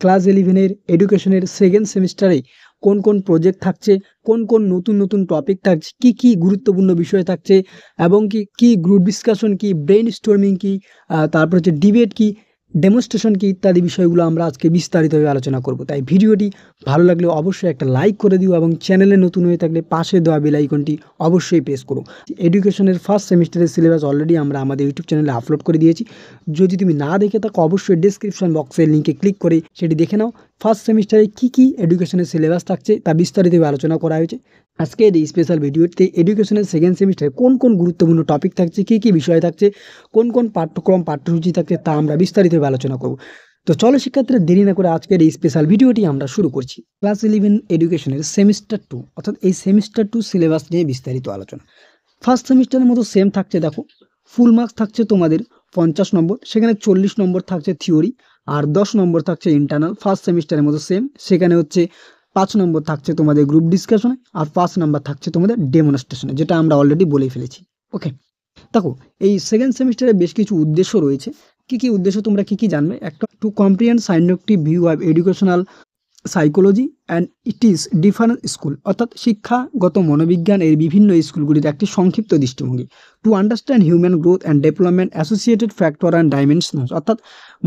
Class 11-এর এডুকেশনের second সেমিস্টারে কোন কোন প্রজেক্ট থাকছে, কোন কোন নতুন নতুন টপিক থাকছে, কি কি গুরুত্বপূর্ণ বিষয় থাকছে এবং কি কি গ্রুপ ডিসকাশন কি, ব্রেইন স্টর্মিং কি, তারপর হচ্ছে ডিবেট কি, ডেমনস্ট্রেশন কি ইত্যাদি বিষয়গুলো আমরা আজকে বিস্তারিতভাবে আলোচনা করব। তাই ভিডিওটি ভালো লাগলে অবশ্যই একটা লাইক করে দিও এবং চ্যানেলে নতুন হয়ে থাকলে পাশে দেওয়া বেল আইকনটি অবশ্যই প্রেস করো। এডুকেশনের ফার্স্ট সেমিস্টারের সিলেবাস অলরেডি আমরা আমাদের ইউটিউব চ্যানেলে আপলোড করে দিয়েছি। যদি তুমি না দেখে থাকো অবশ্যই ডেসক্রিপশন বক্সের লিঙ্কে ক্লিক করে সেটি দেখে নাও। ফার্স্ট সেমিস্টারে কী কী এডুকেশনের সিলেবাস থাকছে তা বিস্তারিতভাবে আলোচনা করা হয়েছে। আজকের এই স্পেশাল ভিডিওতে এডুকেশনের সেকেন্ড সেমিস্টারে কোন কোন গুরুত্বপূর্ণ টপিক থাকছে, কী কী বিষয় থাকছে, কোন কোন পাঠ্যক্রম পাঠ্যসূচি থাকছে তা আমরা বিস্তারিতভাবে আলোচনা করব। তো চলো শিক্ষার্থীরা দেরি না করে আজকের এই স্পেশাল ভিডিওটি আমরা শুরু করছি। ক্লাস 11 এডুকেশনের সেমিস্টার 2 অর্থাৎ এই সেমিস্টার 2 সিলেবাস নিয়ে বিস্তারিত আলোচনা। ফার্স্ট সেমিস্টারের মতো সেম থাকছে, দেখো ফুল মার্কস থাকছে তোমাদের 50 নম্বর, সেখানে 40 নম্বর থাকছে থিওরি আর 10 নম্বর থাকছে ইন্টারনাল। ফার্স্ট সেমিস্টারের মতো সেম, সেখানে হচ্ছে 5 নম্বর থাকছে তোমাদের গ্রুপ ডিসকাশনে আর 5 নম্বর থাকছে তোমাদের ডেমনস্ট্রেশনে, যেটা আমরা অলরেডি বলেই ফেলেছি। ওকে, দেখো এই সেকেন্ড সেমিস্টারে বেশ কিছু উদ্দেশ্য রয়েছে। কি কি উদ্দেশ্য তোমরা কি কি জানবে? একটা, to comprehend scientific view of educational psychology and it is different school, অর্থাৎ শিক্ষাগত মনোবিজ্ঞান এর বিভিন্ন স্কুলগুলির একটি সংক্ষিপ্ত দৃষ্টিভঙ্গি। To understand human growth and development associated factor and dimensions, অর্থাৎ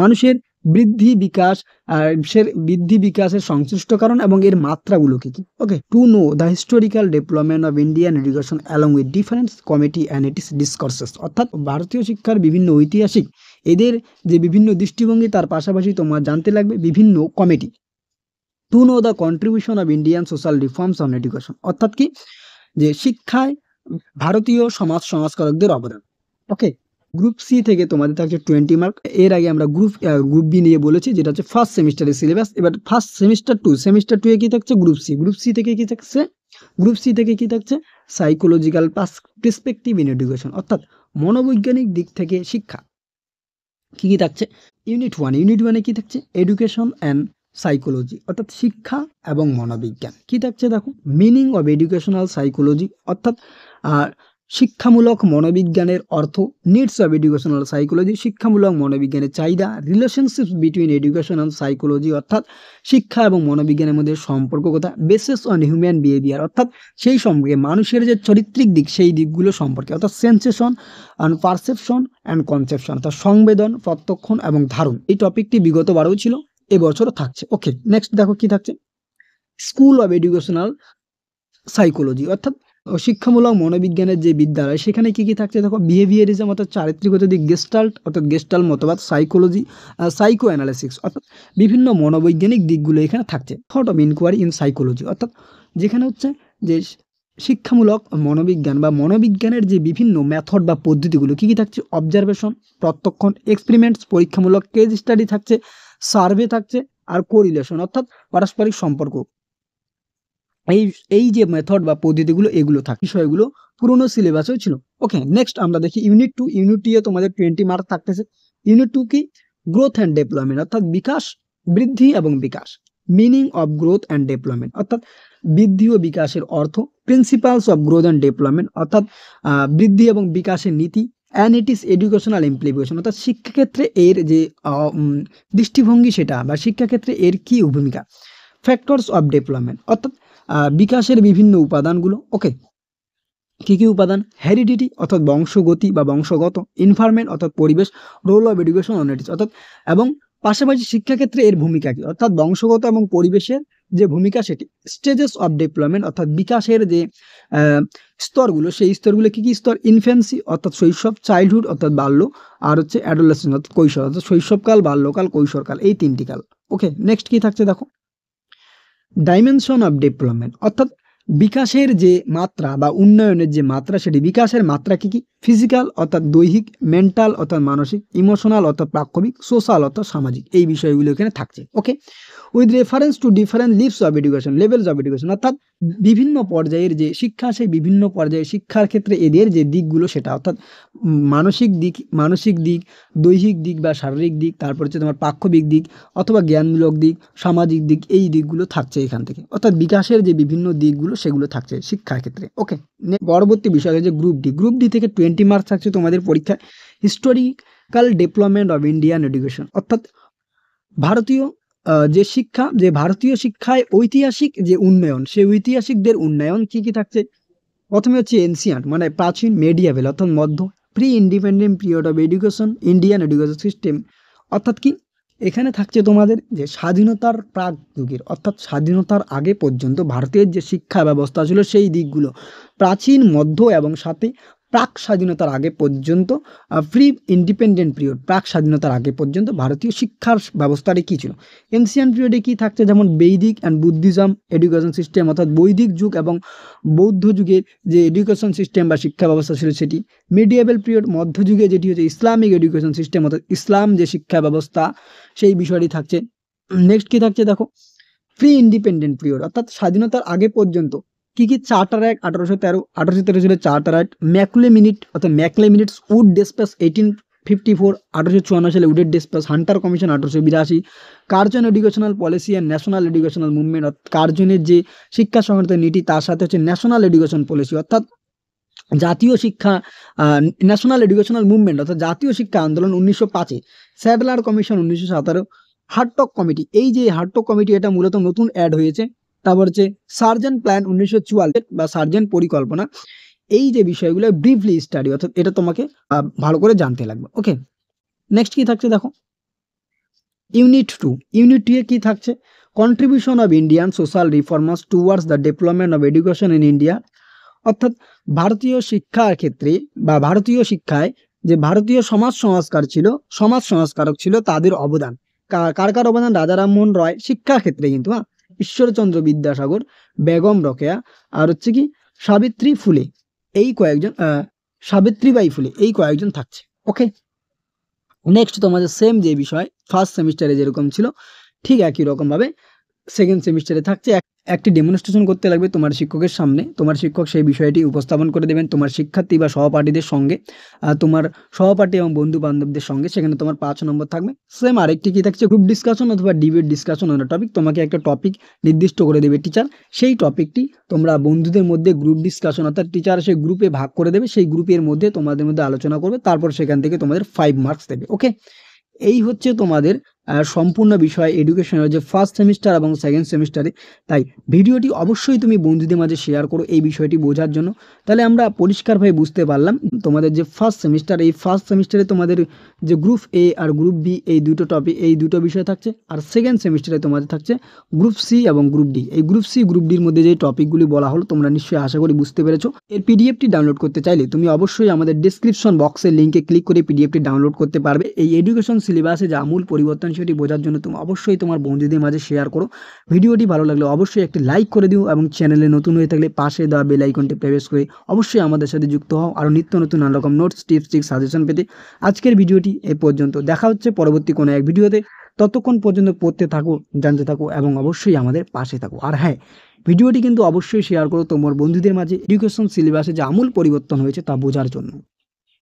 মানুষের বৃদ্ধি বিকাশের সংশ্লিষ্ট কারণ এবং এর মাত্রাগুলো কি কি। Okay, to know the historical development of Indian education along with different committee and it is discourses, অর্থাৎ ভারতীয় শিক্ষার বিভিন্ন ঐতিহাসিক এদের যে বিভিন্ন দৃষ্টিভঙ্গি তার পাশাপাশি তোমার জানতে লাগবে বিভিন্ন committee. Two know the contribution of Indian social reforms on education, অর্থাৎ কি যে শিক্ষায় ভারতীয় সংস্কারকদের অবদান। ওকে, গ্রুপ সি থেকে তোমাদের থাকছে 20 মার্ক। এর আগে আমরা গ্রুপ বি নিয়ে বলেছি, যেটা হচ্ছে ফার্স্ট সেমিস্টারের সিলেবাস। এবার ফার্স্ট সেমিস্টার 2 এ কি থাকছে? গ্রুপ সি থেকে কি থাকছে সাইকোলজিক্যাল পার্সপেক্টিভ ইন এডুকেশন, অর্থাৎ মনোবৈজ্ঞানিক দিক থেকে শিক্ষা। কি কি থাকছে? ইউনিট 1 কি থাকছে? এডুকেশন অ্যান্ড সাইকোলজি, অর্থাৎ শিক্ষা এবং মনোবিজ্ঞান। কি থাকছে দেখো? মিনিং অব এডুকেশনাল সাইকোলজি, অর্থাৎ শিক্ষামূলক মনোবিজ্ঞানের অর্থ। নিডস অব এডুকেশনাল সাইকোলজি, শিক্ষামূলক মনোবিজ্ঞানের চাহিদা। Relationship between education and psychology, অর্থাৎ শিক্ষা এবং মনোবিজ্ঞানের মধ্যে সম্পর্ক কথা। বেসিস অন হিউম্যান বিহেভিয়ার, অর্থাৎ সেই সম্পর্কে মানুষের যে চারিত্রিক দিক সেই দিকগুলো সম্পর্কে, অর্থাৎ sensation and perception and conception, অর্থাৎ সংবেদন, প্রত্যক্ষণ এবং ধারণ। এই টপিকটি বিগত বারেও ছিল, এবছরও থাকছে। ওকে, নেক্সট দেখো কি থাকছে? স্কুল অব এডুকেশনাল সাইকোলজি, অর্থাৎ শিক্ষামূলক মনোবিজ্ঞানের যে বিদ্যালয় সেখানে কি কি থাকছে দেখো? বিহেভিয়ারিজম, অর্থাৎ চারিত্রিকতা দিক। গেস্টাল্ট, অর্থাৎ গেস্টাল মতবাদ। সাইকোলজি, সাইকো অ্যানালিসিস, অর্থাৎ বিভিন্ন মনোবৈজ্ঞানিক দিকগুলো এখানে থাকছে। Thought of inquiry in psychology, অর্থাৎ যেখানে হচ্ছে যে শিক্ষামূলক মনোবিজ্ঞান বা মনোবিজ্ঞানের যে বিভিন্ন মেথড বা পদ্ধতিগুলো কি কি থাকছে? অবজারভেশন, প্রত্যক্ষণ, এক্সপেরিমেন্টস, পরীক্ষামূলক কেস স্টাডি থাকছে, সার্ভে থাকছে আর কোরিলেশন, অর্থাৎ পারস্পরিক সম্পর্ক। এই যে মেথড বা পদ্ধতিগুলো এগুলো থাকে, বিষয়গুলো পুরোনো সিলেবাসেও ছিল। ওকে, নেক্সট আমরা দেখি ইউনিট 2 তোমাদের 20 মার্ক থাকতেছে। ইউনিট 2 কি? গ্রোথ অ্যান্ড ডেভেলপমেন্ট, অর্থাৎ বৃদ্ধি এবং বিকাশ। Meaning of growth and development, অর্থাৎ বৃদ্ধি ও বিকাশের অর্থ। Principles of growth and development, অর্থাৎ বৃদ্ধি এবং বিকাশের নীতি। And it is educational implication, অর্থাৎ শিক্ষাক্ষেত্রে এর যে দৃষ্টিভঙ্গি সেটা বা শিক্ষাক্ষেত্রে এর কি ভূমিকা। ফ্যাক্টরস অফ ডেভেলপমেন্ট, অর্থাৎ বিকাশের বিভিন্ন উপাদানগুলো। ওকে, কি কি উপাদান? হেরিডিটি, অর্থাৎ বংশগতি বা বংশগত। ইনভায়রনমেন্ট, অর্থাৎ পরিবেশ। Role of education on it, অর্থাৎ এবং পাশাপাশি শিক্ষাক্ষেত্রে এর ভূমিকা কি, অর্থাৎ বংশগত এবং পরিবেশের যে ভূমিকা সেটি। স্টেজেস অফ ডেভেলপমেন্ট, অর্থাৎ বিকাশের যে স্তরগুলো সেই স্তরগুলো কি কি স্তর? ইনফ্যান্সি, অর্থাৎ শৈশব। চাইল্ডহুড, অর্থাৎ বাল্য। আর হচ্ছে অ্যাডোলেসেন্স, অর্থাৎ কৈশোর, অর্থাৎ শৈশবকাল, বাল্যকাল, কৈশোরকাল, এই 3টি কাল। ওকে, নেক্সট কি থাকছে দেখো? ডাইমেনশন অফ ডেভেলপমেন্ট, অর্থাৎ বিকাশের যে মাত্রা বা উন্নয়নের যে মাত্রা সেটি। বিকাশের মাত্রা কি কি? ফিজিক্যাল, অর্থাৎ দৈহিক। মেন্টাল, অর্থাৎ মানসিক। ইমোশনাল, অর্থাৎ প্রাক্ষবিক। সোশ্যাল, অর্থাৎ সামাজিক। এই বিষয়গুলো এখানে থাকছে। Okay, with reference to different levels of education, অর্থাৎ বিভিন্ন পর্যায়ের যে শিক্ষা সেই বিভিন্ন পর্যায়ে শিক্ষার ক্ষেত্রে এদের যে দিকগুলো সেটা, অর্থাৎ মানসিক দিক, দৈহিক দিক বা শারীরিক দিক, তারপর হচ্ছে তোমার পাক্ষবিক দিক অথবা জ্ঞানমূলক দিক, সামাজিক দিক, এই দিকগুলো থাকছে এখান থেকে, অর্থাৎ বিকাশের যে বিভিন্ন দিকগুলো সেগুলো থাকছে শিক্ষার ক্ষেত্রে। ওকে, পরবর্তী বিষয় হচ্ছে গ্রুপ ডি থেকে 20 মার্ক থাকছে তোমাদের পরীক্ষায়। Historical development of Indian education, অর্থাৎ ভারতীয় যে শিক্ষা, যে ভারতীয় শিক্ষায় ঐতিহাসিক যে উন্নয়ন, সেই ঐতিহাসিকদের উন্নয়ন কি কি থাকছে? প্রথমে হচ্ছে এনসিয়ান্ট মানে প্রাচীন, মেডিয়াভেল অর্থাৎ মধ্য, pre independent period of education, Indian education system অর্থাৎ কি এখানে থাকছে তোমাদের যে স্বাধীনতার প্রাক যুগের অর্থাৎ স্বাধীনতার আগে পর্যন্ত ভারতের যে শিক্ষা ব্যবস্থা ছিল সেই দিকগুলো, প্রাচীন, মধ্য এবং সাথে প্রাক স্বাধীনতার আগে পর্যন্ত, প্রি ইন্ডিপেন্ডেন্ট পিরিয়ড প্রাক স্বাধীনতার আগে পর্যন্ত ভারতীয় শিক্ষার ব্যবস্থাটা কী ছিল। এনসিয়ান্ট পিরিয়ডে কী থাকছে, যেমন বৈদিক অ্যান্ড বুদ্ধিজম এডুকেশন সিস্টেম অর্থাৎ বৈদিক যুগ এবং বৌদ্ধ যুগের যে এডুকেশন সিস্টেম বা শিক্ষা ব্যবস্থা ছিল সেটি। মিডিয়েভেল পিরিয়ড মধ্যযুগে যেটি হচ্ছে ইসলামিক এডুকেশন সিস্টেম অর্থাৎ ইসলাম যে শিক্ষা ব্যবস্থা সেই বিষয়টি থাকছে। নেক্সট কী থাকছে দেখো, প্রি ইন্ডিপেন্ডেন্ট পিরিয়ড অর্থাৎ স্বাধীনতার আগে পর্যন্ত কি কি, চার্টার অ্যাক্ট 1813 ছিল চার্টার অ্যাক্ট, ম্যাকলে মিনিট অর্থাৎ ম্যাকলে মিনিটস উড ডেসপাস 1854, 1854 সালে উডের despatch, Hunter Commission 1882, Curzon educational policy and national educational movement অর্থাৎ কার্জনের যে শিক্ষা সংক্রান্ত নীতি তার সাথে হচ্ছে ন্যাশনাল এডুকেশন পলিসি অর্থাৎ জাতীয় শিক্ষা, ন্যাশনাল এডুকেশনাল মুভমেন্ট অর্থাৎ জাতীয় শিক্ষা আন্দোলন 1905, স্যাডলার কমিশন 1917, হার্টক কমিটি, এই যে হার্টক কমিটি এটা মূলত নতুন অ্যাড হয়েছে। তারপর হচ্ছে সার্জেন্ট প্ল্যান 1944 বা সার্জেন্ট পরিকল্পনা। এই যে বিষয়গুলো ব্রিফলি স্টাডি অর্থাৎ এটা তোমাকে ভালো করে জানতে লাগবে। ওকে, নেক্সট কি থাকছে দেখো, ইউনিট 2, ইউনিট 2 এ কি থাকছে, contribution of Indian social reformers towards the development of education in India অর্থাৎ ভারতীয় শিক্ষার ক্ষেত্রে বা ভারতীয় শিক্ষায় যে ভারতীয় সমাজ সংস্কার ছিল, সমাজ সংস্কারক ছিল তাদের অবদান, কার কার অবদান, রাজা রামমোহন রয় শিক্ষার ক্ষেত্রে কিন্তু, ঈশ্বরচন্দ্র বিদ্যাসাগর, বেগম রোকেয়া আর হচ্ছে কি সাবিত্রী ফুলে, এই কয়েকজন, সাবিত্রীবাই ফুলে, এই কয়েকজন থাকছে। ওকে, নেক্সট তোমাদের সেম যে বিষয় ফার্স্ট সেমিস্টারে যেরকম ছিল ঠিক একই রকমভাবে সেকেন্ড সেমিস্টারে থাকছে। একটি ডেমনস্ট্রেশন করতে লাগবে তোমার শিক্ষকের সামনে, তোমার শিক্ষক সেই বিষয়টি উপস্থাপন করে দেবেন তোমার শিক্ষার্থী বা সহপাঠীদের সঙ্গে, তোমার সহপাঠী এবং বন্ধু বান্ধবদের সঙ্গে, সেখানে তোমার 5 নম্বর থাকবে। সেম আরেকটি কি থাকছে, গ্রুপ ডিসকাশন অথবা ডিবেট ডিসকাশন অন টপিক, তোমাকে একটা টপিক নির্দিষ্ট করে দেবে টিচার, সেই টপিকটি তোমরা বন্ধুদের মধ্যে গ্রুপ ডিসকাশন অর্থাৎ টিচার সেই গ্রুপে ভাগ করে দেবে, সেই গ্রুপের মধ্যে তোমাদের মধ্যে আলোচনা করবে, তারপর সেখান থেকে তোমাদের 5 মার্কস দেবে। ওকে, এই হচ্ছে তোমাদের সম্পূর্ণ বিষয় এডুকেশনের যে ফার্স্ট সেমিস্টার এবং সেকেন্ড সেমিস্টারে। তাই ভিডিওটি অবশ্যই তুমি বন্ধুদের মাঝে শেয়ার করো এই বিষয়টি বোঝার জন্য, তাহলে আমরা পরিষ্কারভাবে বুঝতে পারলাম তোমাদের যে ফার্স্ট সেমিস্টার, এই ফার্স্ট সেমিস্টারে তোমাদের যে গ্রুপ এ আর গ্রুপ বি এই দুটো টপিক, এই দুটো বিষয় থাকছে, আর সেকেন্ড সেমিস্টারে তোমাদের থাকছে গ্রুপ সি এবং গ্রুপ ডি। এই গ্রুপ সি গ্রুপ ডির মধ্যে যে টপিকগুলি বলা হলো তোমরা নিশ্চয়ই আশা করি বুঝতে পেরেছো। এর পিডিএফটি ডাউনলোড করতে চাইলে তুমি অবশ্যই আমাদের ডিসক্রিপশন বক্সের লিঙ্কে ক্লিক করে পিডিএফটি ডাউনলোড করতে পারবে। এই এডুকেশন সিলেবাসে যে আমূল পরিবর্তন সেটি বোঝার জন্য তুমি অবশ্যই তোমার বন্ধুদের মাঝে শেয়ার করো। ভিডিওটি ভালো লাগলে অবশ্যই একটি লাইক করে দিও এবং চ্যানেলে নতুন হয়ে থাকলে পাশে দেওয়া বেল আইকনটি প্রেস করে অবশ্যই আমাদের সাথে যুক্ত হও আরও নিত্য নতুন নানা রকম নোটস, টিপস, ট্রিক্স, সাজেশন পেতে। আজকের ভিডিওটি এ পর্যন্ত, দেখা হচ্ছে পরবর্তী কোনো এক ভিডিওতে। ততক্ষণ পর্যন্ত পড়তে থাকো, জানতে থাকো এবং অবশ্যই আমাদের পাশে থাকো। আর হ্যাঁ, ভিডিওটি কিন্তু অবশ্যই শেয়ার করো তোমার বন্ধুদের মাঝে এডুকেশন সিলেবাসে যে আমূল পরিবর্তন হয়েছে তা বোঝার জন্য।